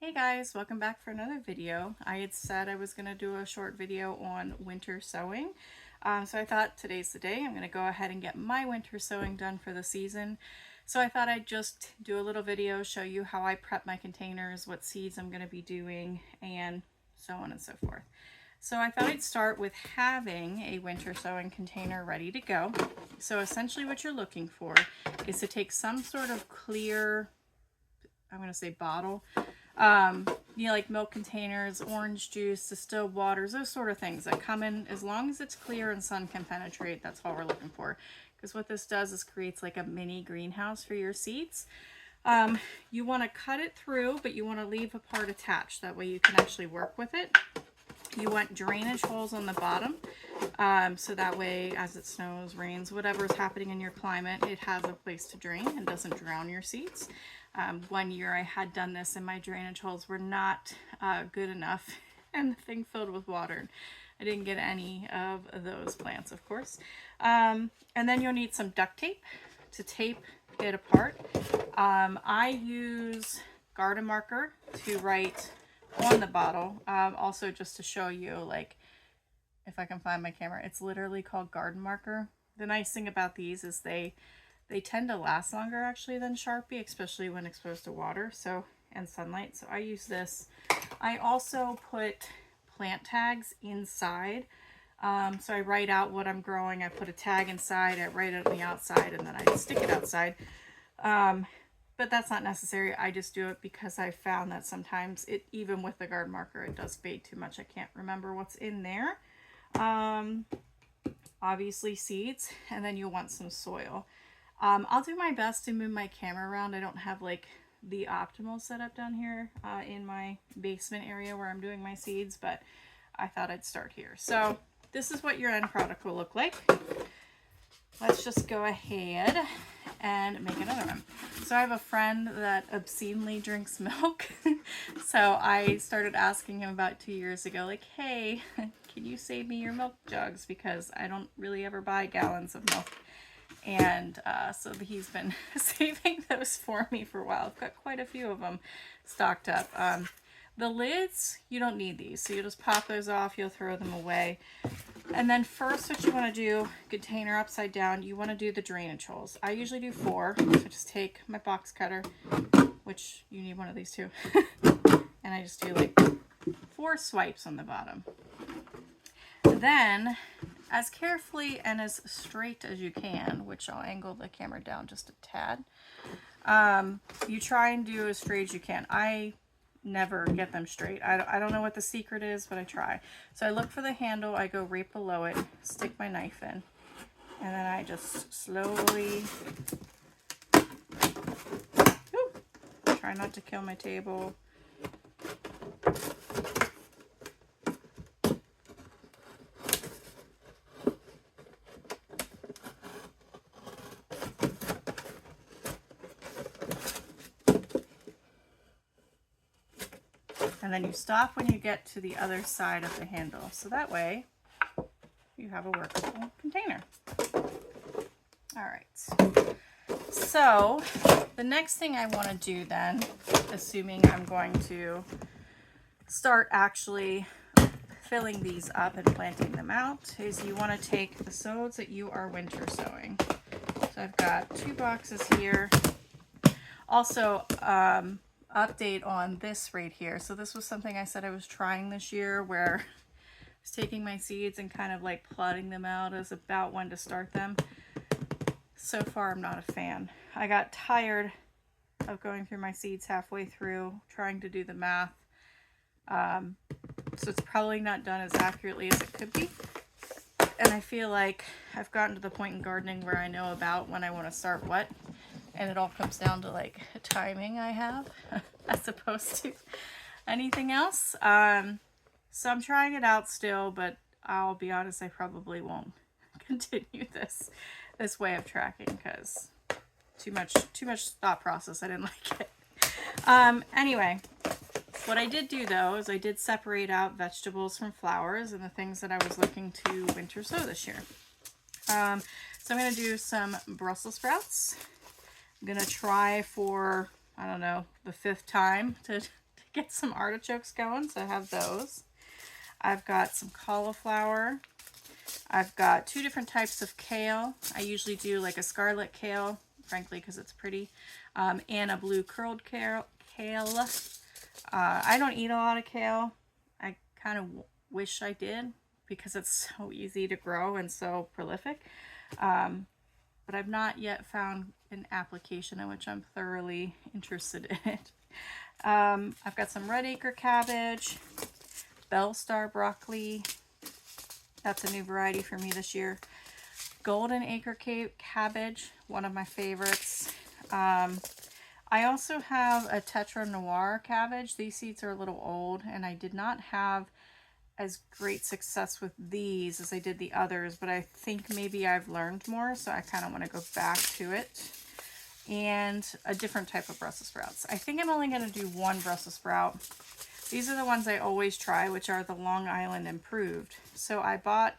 Hey guys, welcome back for another video. I had said I was going to do a short video on winter sowing. So I thought today's the day. I'm going to go ahead and get my winter sowing done for the season. So I thought I'd just do a little video, show you how I prep my containers, what seeds I'm going to be doing, and so on and so forth. So I thought I'd start with having a winter sowing container ready to go. So essentially what you're looking for is to take some sort of clear, I'm going to say bottle, like milk containers, orange juice, distilled waters, those sort of things that come in. As long as it's clear and sun can penetrate, that's all we're looking for. Because what this does is creates like a mini greenhouse for your seeds. You want to cut it through, but you want to leave a part attached. That way you can actually work with it. You want drainage holes on the bottom, so that way as it snows, rains, whatever is happening in your climate, it has a place to drain and doesn't drown your seeds. One year I had done this and my drainage holes were not good enough and the thing filled with water. I didn't get any of those plants, of course. And then you'll need some duct tape to tape it apart. I use garden marker to write on the bottle. Also just to show you, like, if I can find my camera, it's literally called garden marker. The nice thing about these is they tend to last longer actually than Sharpie, especially when exposed to water and sunlight. So I use this. I also put plant tags inside. So I write out what I'm growing. I put a tag inside, I write it on the outside, and then I stick it outside. But that's not necessary. I just do it because I found that sometimes even with the garden marker, it does fade too much. I can't remember what's in there. Obviously seeds, and then you'll want some soil. I'll do my best to move my camera around. I don't have like the optimal setup down here in my basement area where I'm doing my seeds, but I thought I'd start here. So this is what your end product will look like. Let's just go ahead and make another one. So I have a friend that obscenely drinks milk. So I started asking him about 2 years ago, like, hey, can you save me your milk jugs? Because I don't really ever buy gallons of milk. And so he's been saving those for me for a while. I've got quite a few of them stocked up. The lids, you don't need these. So you just pop those off, you'll throw them away. And then first what you want to do, container upside down, you want to do the drainage holes. I usually do 4. So just take my box cutter, which you need one of these too. And I just do like 4 swipes on the bottom. Then, as carefully and as straight as you can, which I'll angle the camera down just a tad, you try and do as straight as you can. I never get them straight. I don't know what the secret is, but I try. So I look for the handle, I go right below it, stick my knife in, and then I just slowly, try not to kill my table. And then you stop when you get to the other side of the handle. So that way you have a workable container. All right. So the next thing I want to do then, assuming I'm going to start actually filling these up and planting them out, is you want to take the sows that you are winter sowing. So I've got 2 boxes here. Also, update on this right here. So this was something I said I was trying this year, where I was taking my seeds and kind of like plotting them out as about when to start them. So far I'm not a fan. I got tired of going through my seeds halfway through, trying to do the math. So it's probably not done as accurately as it could be. And I feel like I've gotten to the point in gardening where I know about when I want to start what. And it all comes down to like timing I have as opposed to anything else. So I'm trying it out still, but I'll be honest, I probably won't continue this way of tracking because too much thought process. I didn't like it. Anyway, what I did do though is I did separate out vegetables from flowers and the things that I was looking to winter sow this year. So I'm going to do some Brussels sprouts. I'm going to try for, I don't know, the 5th time to get some artichokes going, so I have those. I've got some cauliflower. I've got 2 different types of kale. I usually do like a scarlet kale, frankly, because it's pretty, and a blue curled kale. I don't eat a lot of kale. I kind of wish I did because it's so easy to grow and so prolific. But I've not yet found an application in which I'm thoroughly interested in it. I've got some red acre cabbage, bell star broccoli. That's a new variety for me this year. Golden acre cabbage, one of my favorites. I also have a Tetra Noir cabbage. These seeds are a little old, and I did not have as great success with these as I did the others, but I think maybe I've learned more, so I kind of want to go back to it. And a different type of Brussels sprouts. I think I'm only going to do one Brussels sprout. These are the ones I always try, which are the Long Island Improved. So I bought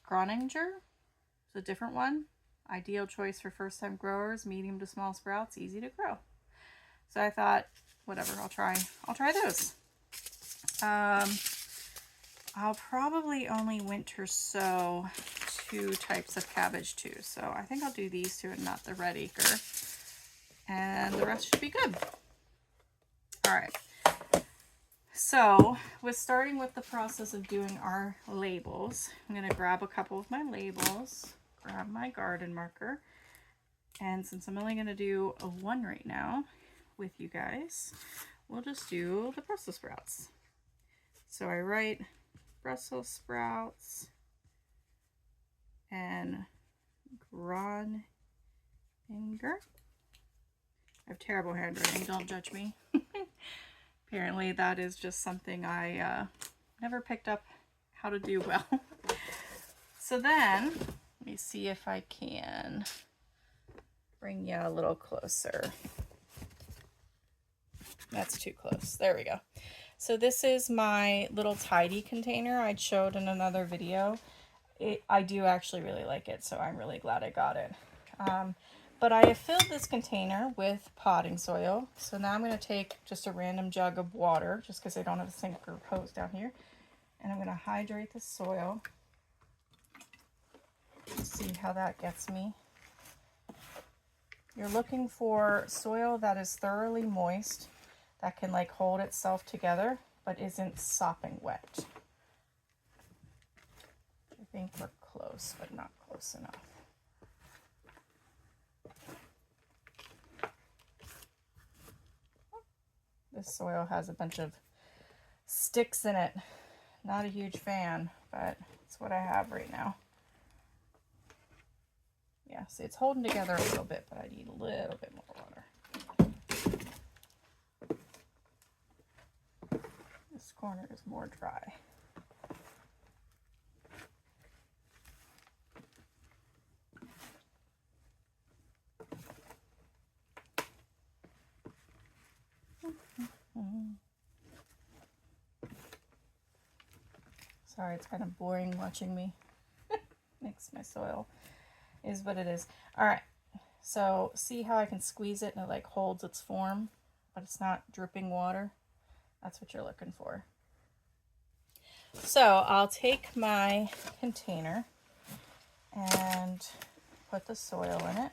Groninger. It's a different one. Ideal choice for first-time growers, medium to small sprouts, easy to grow. So I thought, whatever, I'll try those. I'll probably only winter sow 2 types of cabbage too. So I think I'll do these 2 and not the red acre. And the rest should be good. All right. So with starting with the process of doing our labels, I'm going to grab a couple of my labels, grab my garden marker. And since I'm only going to do a 1 right now with you guys, we'll just do the Brussels sprouts. So I write Brussels sprouts and Groninger. I have terrible handwriting, don't judge me. Apparently that is just something I never picked up how to do well. So then, let me see if I can bring you a little closer. That's too close. There we go. So this is my little tidy container I showed in another video. I do actually really like it, so I'm really glad I got it. But I have filled this container with potting soil. So now I'm going to take just a random jug of water, just because I don't have a sink or hose down here. And I'm going to hydrate the soil. See how that gets me. You're looking for soil that is thoroughly moist, that can like hold itself together, but isn't sopping wet. I think we're close, but not close enough. This soil has a bunch of sticks in it. Not a huge fan, but it's what I have right now. Yeah, see, it's holding together a little bit, but I need a little bit more water. This corner is more dry. Sorry, it's kind of boring watching me mix my soil. Is what it is. All right, so see how I can squeeze it and it like holds its form, but it's not dripping water? That's what you're looking for. So I'll take my container and put the soil in it.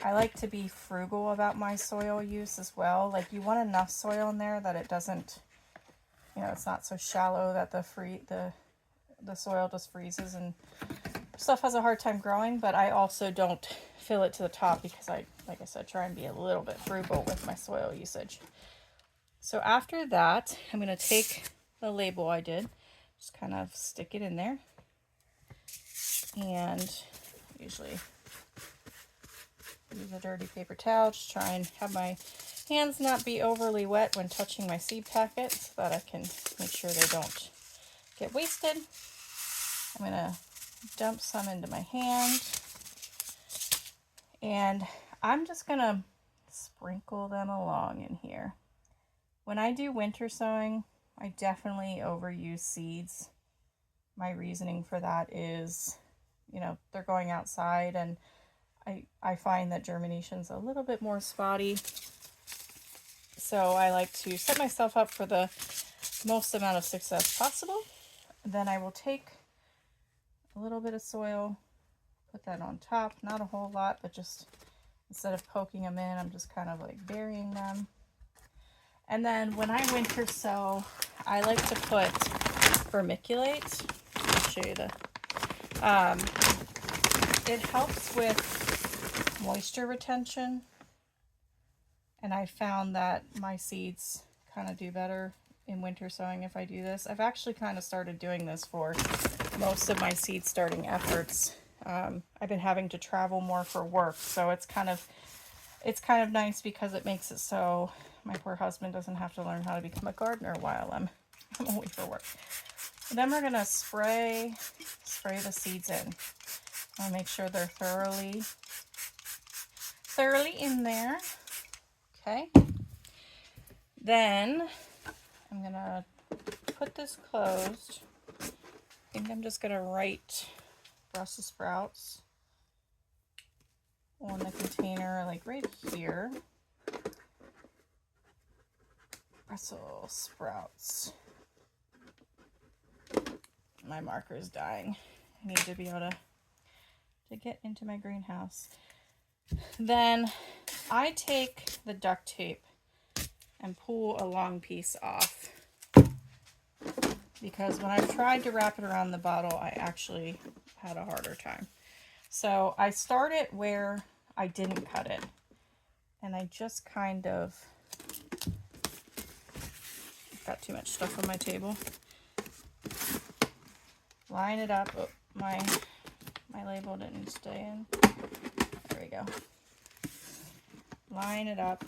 I like to be frugal about my soil use as well. Like, you want enough soil in there that it doesn't, you know, it's not so shallow that the soil just freezes and stuff has a hard time growing. But I also don't fill it to the top because I, like I said, try and be a little bit frugal with my soil usage. So after that, I'm going to take the label I did, just kind of stick it in there, and usually use a dirty paper towel, just try and have my hands not be overly wet when touching my seed packet so that I can make sure they don't get wasted. I'm going to dump some into my hand, and I'm just going to sprinkle them along in here. When I do winter sowing, I definitely overuse seeds. My reasoning for that is, you know, they're going outside, and I find that germination's a little bit more spotty. So I like to set myself up for the most amount of success possible. Then I will take a little bit of soil, put that on top, not a whole lot, but just instead of poking them in, I'm just kind of like burying them. And then when I winter sow, I like to put vermiculite. I'll show you the, it helps with moisture retention. And I found that my seeds kind of do better in winter sowing if I do this. I've actually kind of started doing this for most of my seed starting efforts. I've been having to travel more for work, so it's kind of nice because it makes it so my poor husband doesn't have to learn how to become a gardener while I'm away for work. And then we're gonna spray the seeds in. I'll make sure they're thoroughly in there. Okay. Then I'm gonna put this closed. I think I'm just gonna write Brussels sprouts on the container, like right here. Brussels sprouts. My marker's dying. I need to be able to get into my greenhouse. Then I take the duct tape and pull a long piece off, because when I've tried to wrap it around the bottle, I actually had a harder time. So I start it where I didn't cut it, and I just kind of got too much stuff on my table. Line it up. Oh, my label didn't stay in. There we go. Line it up,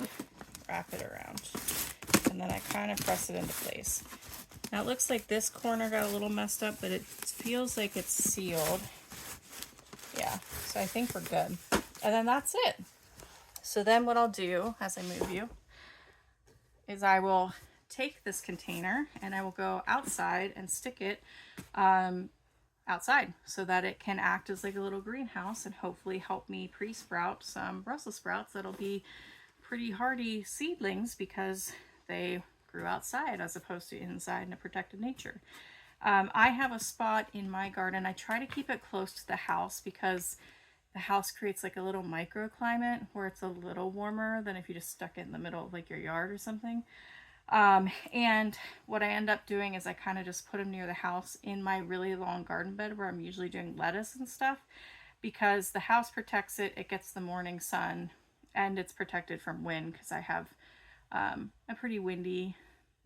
wrap it around, and then I kind of press it into place. Now it looks like this corner got a little messed up, but it feels like it's sealed. Yeah, so I think we're good. And then that's it. So then what I'll do as I move you is I will take this container and I will go outside and stick it outside so that it can act as like a little greenhouse and hopefully help me pre-sprout some Brussels sprouts that'll be pretty hardy seedlings because they grew outside as opposed to inside in a protected nature. I have a spot in my garden. I try to keep it close to the house because the house creates like a little microclimate where it's a little warmer than if you just stuck it in the middle of like your yard or something. And what I end up doing is I kind of just put them near the house in my really long garden bed where I'm usually doing lettuce and stuff, because the house protects it, it gets the morning sun, and it's protected from wind because I have a pretty windy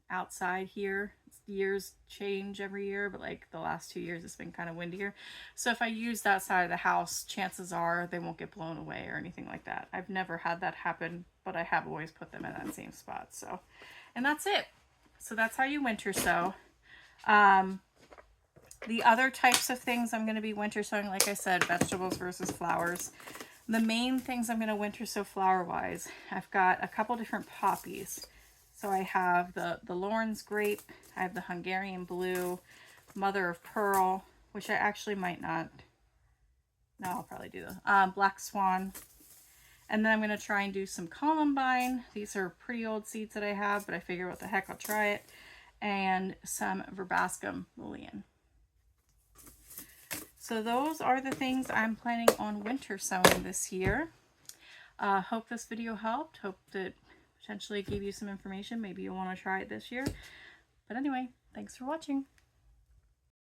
outside here. Years change every year, but like the last 2 years it's been kind of windier. So if I use that side of the house, chances are they won't get blown away or anything like that. I've never had that happen, but I have always put them in that same spot. So, and that's it. So that's how you winter sow. The other types of things I'm going to be winter sowing, like I said, vegetables versus flowers. The main things I'm going to winter sow flower wise, I've got a couple different poppies. So I have the Lawrence grape, I have the Hungarian blue, mother of pearl, which I actually might not, no, I'll probably do the black swan. And then I'm going to try and do some columbine. These are pretty old seeds that I have, but I figure what the heck, I'll try it. And some verbascum lilian. So those are the things I'm planning on winter sowing this year. Hope this video helped. Hope that potentially gave you some information. Maybe you'll want to try it this year. But anyway, thanks for watching.